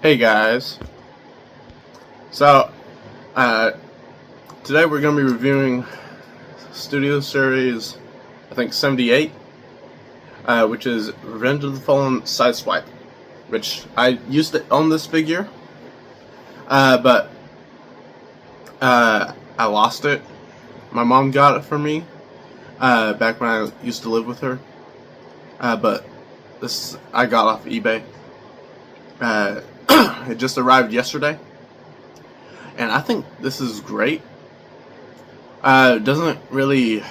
Hey guys, so uh, today we're going to be reviewing Studio Series, I think 78, which is Revenge of the Fallen Sideswipe, which I used to own this figure, but I lost it. My mom got it for me back when I used to live with her, but this I got off eBay. It just arrived yesterday, and I think this is great. It doesn't really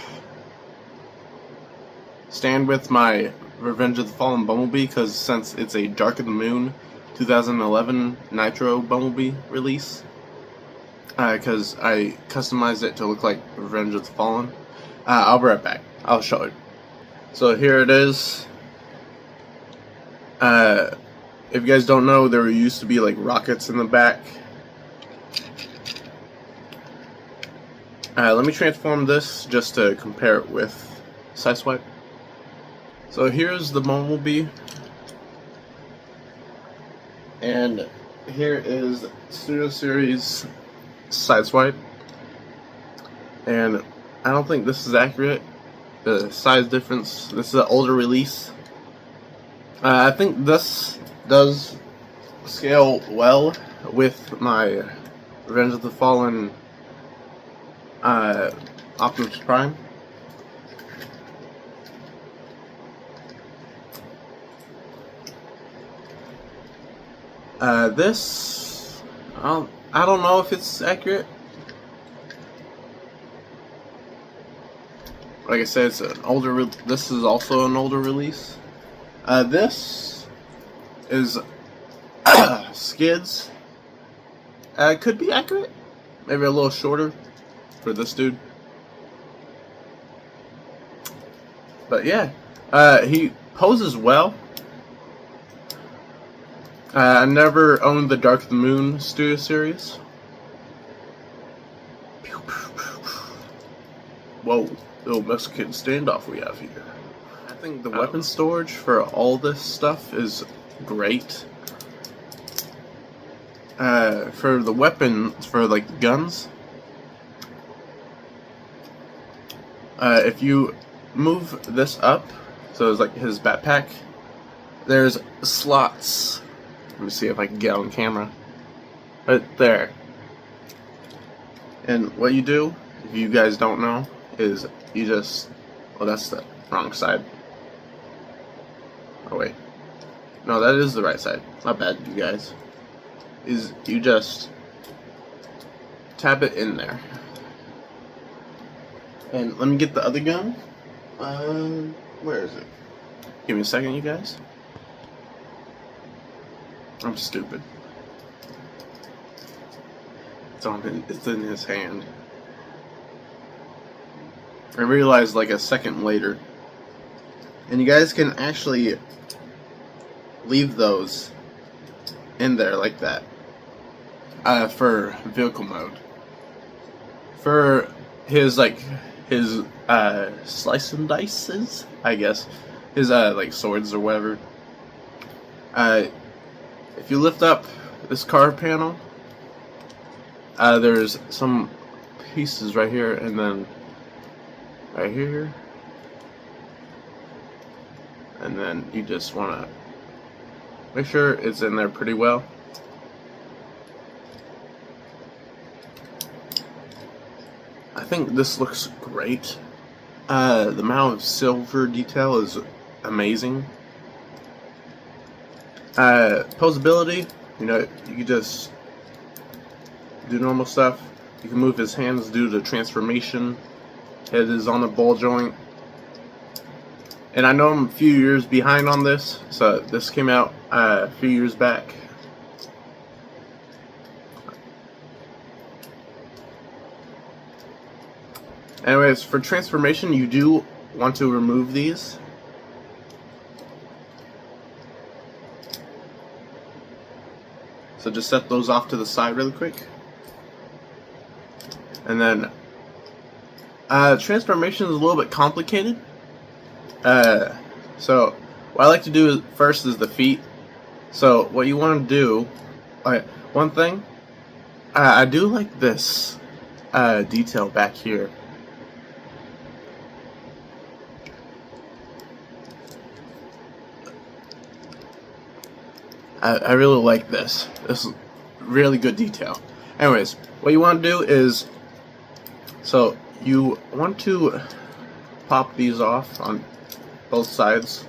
stand with my Revenge of the Fallen Bumblebee, because since it's a Dark of the Moon 2011 Nitro Bumblebee release, because I customized it to look like Revenge of the Fallen. I'll be right back. I'll show it. So here it is. If you guys don't know, there used to be like rockets in the back. Let me transform this just to compare it with Sideswipe. So here's the Bumblebee, and here is Studio Series Sideswipe. And I don't think this is accurate. The size difference. This is an older release. I think this does scale well with my Revenge of the Fallen Optimus Prime. This I don't know if it's accurate. Like I said, it's an older. This is also an older release. This is Skids. Could be accurate. Maybe a little shorter for this dude. But yeah, he poses well. I never owned the Dark of the Moon Studio Series. Whoa, little Mexican standoff we have here. I think the weapon storage for all this stuff is great. For the weapons, for like the guns, if you move this up, so it's like his backpack, there's slots. Let me see if I can get on camera. Right there. And what you do, if you guys don't know, is you just... well, that's the wrong side. Oh wait. No, that is the right side. My bad, you guys. Is you just tap it in there. And let me get the other gun. Where is it? Give me a second, you guys. I'm stupid. It's in his hand. I realized like a second later. And you guys can actually leave those in there like that. For vehicle mode. For his slice and dices, I guess. His like swords or whatever. If you lift up this card panel, there's some pieces right here, and then right here, and then you just want to make sure it's in there pretty well. I think this looks great. The amount of silver detail is amazing. Posability, you know, you can just do normal stuff. You can move his hands due to transformation. Head is on the ball joint. And I know I'm a few years behind on this, so this came out a few years back. Anyways, for transformation, you do want to remove these. So just set those off to the side really quick. And then transformation is a little bit complicated. So what I like to do first is the feet. So what you want to do Alright, one thing, I do like this detail back here. I really like this. This is really good detail. Anyways, what you want to do is, so you want to pop these off on both sides,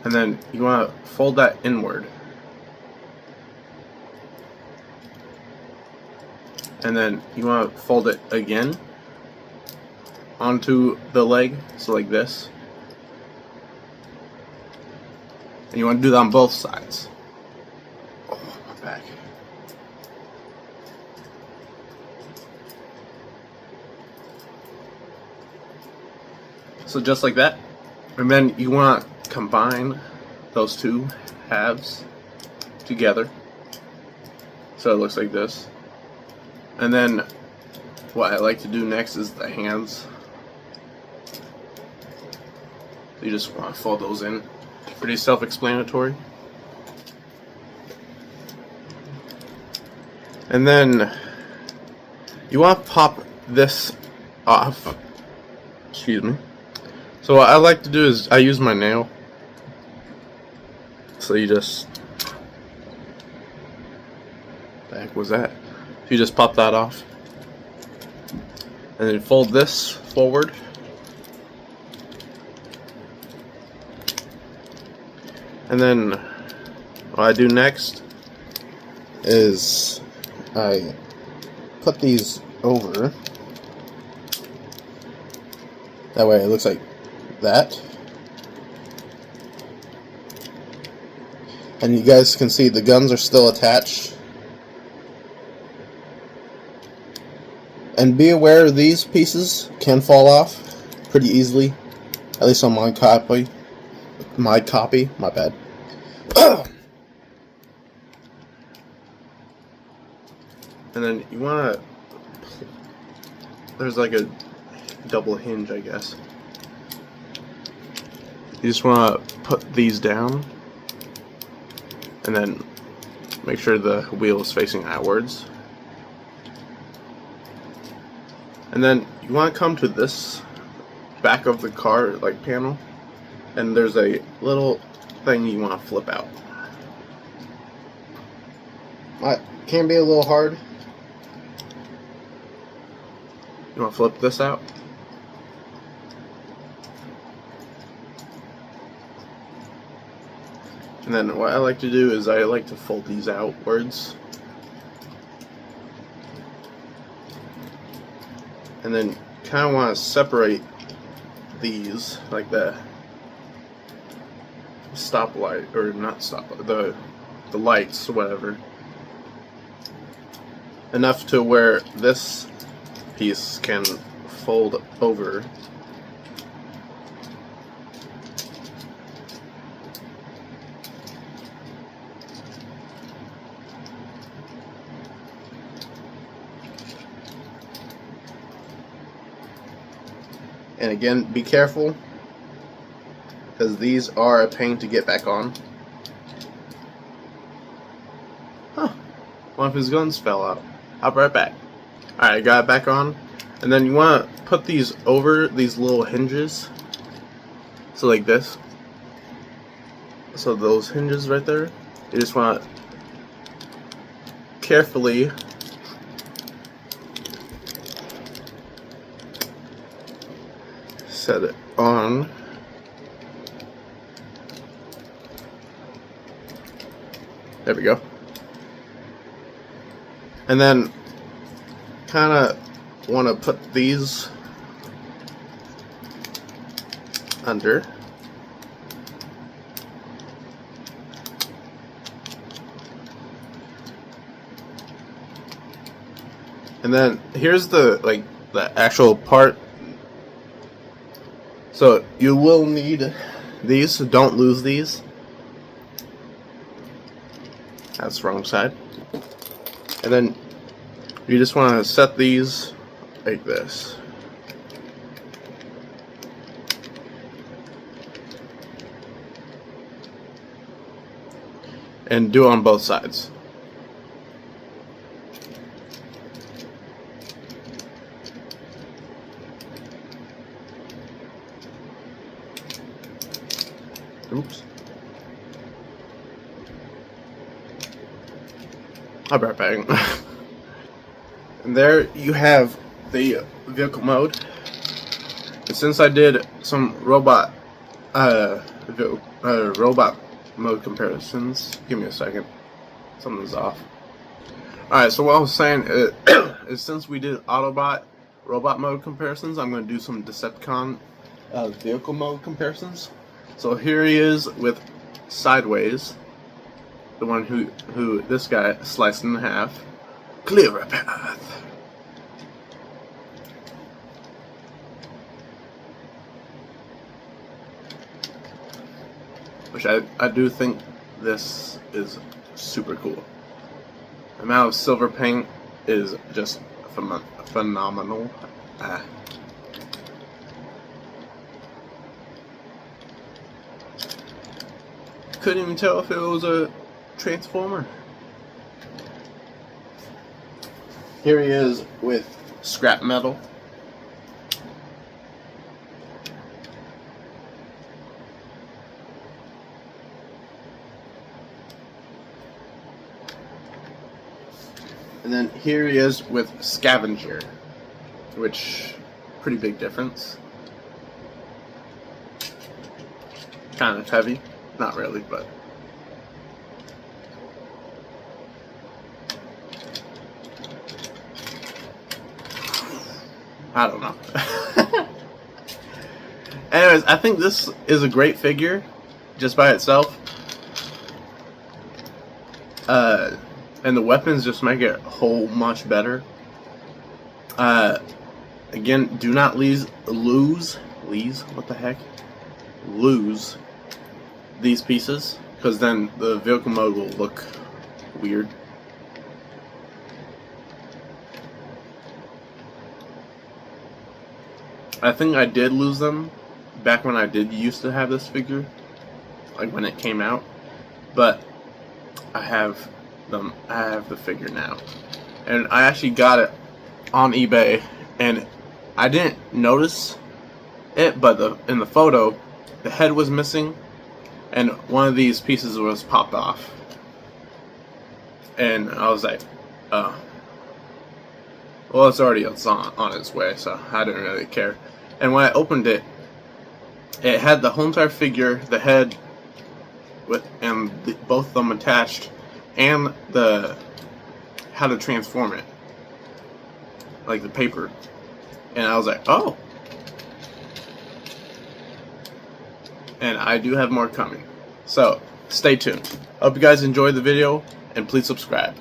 and then you want to fold that inward, and then you want to fold it again onto the leg, so like this. And you want to do that on both sides. Oh, my back. So just like that. And then you want to combine those two halves together, so it looks like this. And then what I like to do next is the hands. You just want to fold those in. Pretty self-explanatory. And then you want to pop this off. Excuse me. So what I like to do is I use my nail. So you just, the heck was that? You just pop that off, and then fold this forward. And then what I do next is I put these over. That way it looks like that. And you guys can see the guns are still attached. And be aware these pieces can fall off pretty easily. At least on my copy. My bad. And then you want to, there's like a double hinge, I guess. You just want to put these down, and then make sure the wheel is facing outwards. And then you want to come to this back of the car, like, panel, and there's a little thing you want to flip out. It can be a little hard. You want to flip this out? And then what I like to do is I like to fold these outwards. And then kind of want to separate these, like the stoplight, or not stoplight, the lights, whatever, enough to where this piece can fold over. And again, be careful, because these are a pain to get back on. Huh. One of his guns fell out. I'll be right back. Alright, I got it back on. And then you want to put these over these little hinges. So like this. So those hinges right there. You just want to carefully set it on. There we go. And then kind of want to put these under. And then here's the actual part. So you will need these, so don't lose these. That's the wrong side. And then you just want to set these like this. And do it on both sides. Oops. I'll be right back. And there you have the vehicle mode. And since I did some robot robot mode comparisons, give me a second. Something's off. Alright, so what I was saying is since we did Autobot robot mode comparisons, I'm going to do some Decepticon vehicle mode comparisons. So here he is with Sideways, the one who this guy sliced in half. Clear a path. Which I do think this is super cool. The amount of silver paint is just phenomenal. Couldn't even tell if it was a Transformer. Here he is with scrap metal. And then here he is with Scavenger, which, pretty big difference. Kind of heavy. Not really, but... I don't know. Anyways, I think this is a great figure, just by itself. And the weapons just make it a whole much better. Again, do not lose these pieces, because then the vehicle mode will look weird. I think I did lose them back when I did used to have this figure, like when it came out, but I have them. I have the figure now, and I actually got it on eBay, and I didn't notice it, but in the photo, the head was missing, and one of these pieces was popped off, and I was like, oh. Well, it's already on its way, so I didn't really care. And when I opened it, it had the whole entire figure, the head, both of them attached, and how to transform it, like the paper. And I was like, oh. And I do have more coming. So, stay tuned. Hope you guys enjoyed the video, and please subscribe.